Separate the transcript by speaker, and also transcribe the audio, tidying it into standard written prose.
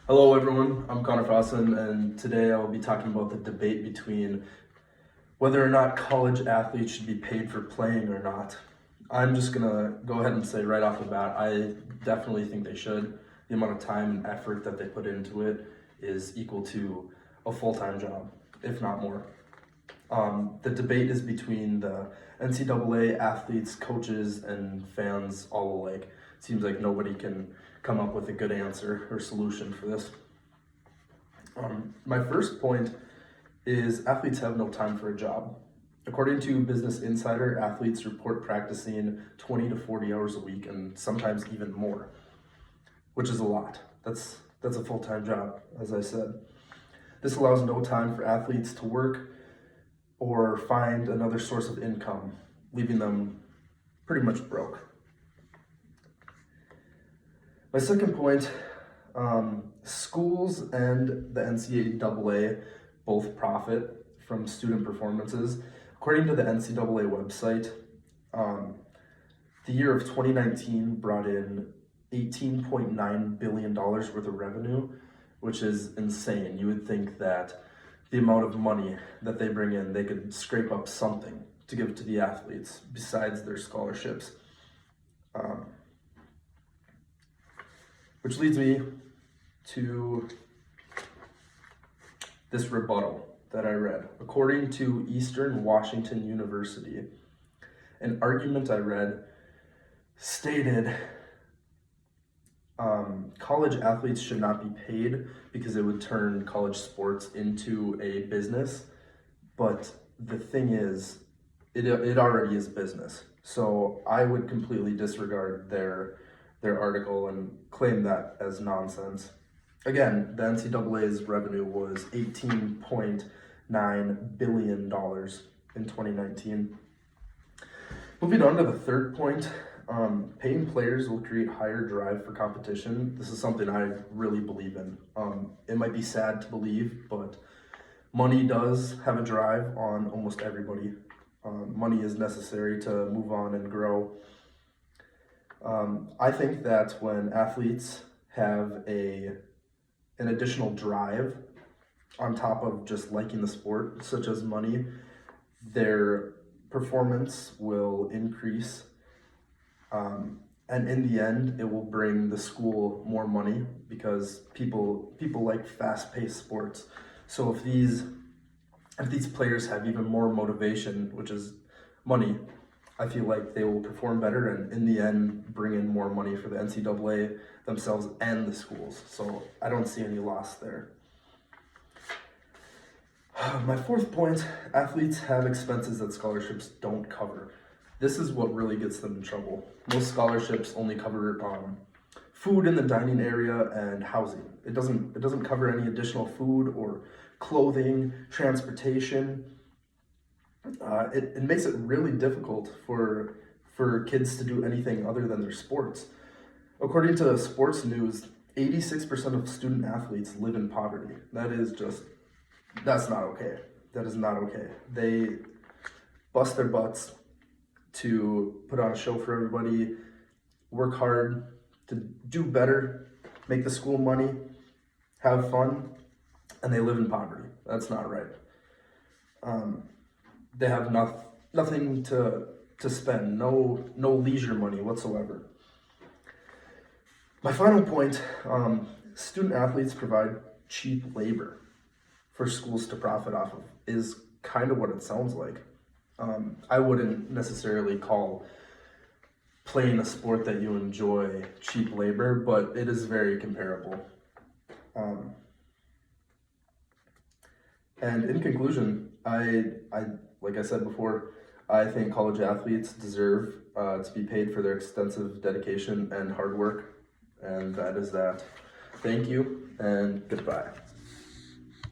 Speaker 1: Hello everyone, I'm Connor Fossin, and today I will be talking about the debate between whether or not college athletes should be paid for playing or not. I'm just gonna go ahead and say right off the bat, I definitely think they should. The amount of time and effort that they put into it is equal to a full-time job, if not more. The debate is between the NCAA athletes, coaches, and fans all alike. It seems like nobody can come up with a good answer or solution for this. My first point is athletes have no time for a job. According to Business Insider, athletes report practicing 20 to 40 hours a week and sometimes even more, which is a lot. That's a full-time job, as I said. This allows no time for athletes to work or find another source of income, leaving them pretty much broke. My second point, schools and the NCAA both profit from student performances. According to the NCAA website, the year of 2019 brought in $18.9 billion worth of revenue, which is insane. You would think that the amount of money that they bring in, they could scrape up something to give to the athletes besides their scholarships. Which leads me to this rebuttal that I read. According to Eastern Washington University, an argument I read stated college athletes should not be paid because it would turn college sports into a business. But the thing is, it already is business. So I would completely disregard their article and claim that as nonsense. Again, the NCAA's revenue was $18.9 billion in 2019. Moving on to the third point, paying players will create higher drive for competition. This is something I really believe in. It might be sad to believe, but money does have a drive on almost everybody. Money is necessary to move on and grow. I think that when athletes have an additional drive on top of just liking the sport, such as money, their performance will increase. And in the end, it will bring the school more money because people like fast-paced sports. So if these players have even more motivation, which is money, I feel like they will perform better and in the end bring in more money for the NCAA themselves and the schools. So I don't see any loss there. My fourth point, athletes have expenses that scholarships don't cover. This is what really gets them in trouble. Most scholarships only cover food in the dining area and housing. It doesn't cover any additional food or clothing, transportation. It makes it really difficult for kids to do anything other than their sports. According to Sports News, 86% of student athletes live in poverty. That's not okay. That is not okay. They bust their butts to put on a show for everybody, work hard to do better, make the school money, have fun, and they live in poverty. That's not right. They have nothing to spend, no leisure money whatsoever. My final point, student athletes provide cheap labor for schools to profit off of, is kind of what it sounds like. I wouldn't necessarily call playing a sport that you enjoy cheap labor, but it is very comparable. And in conclusion, I like I said before, I think college athletes deserve to be paid for their extensive dedication and hard work, and that is that. Thank you, and goodbye.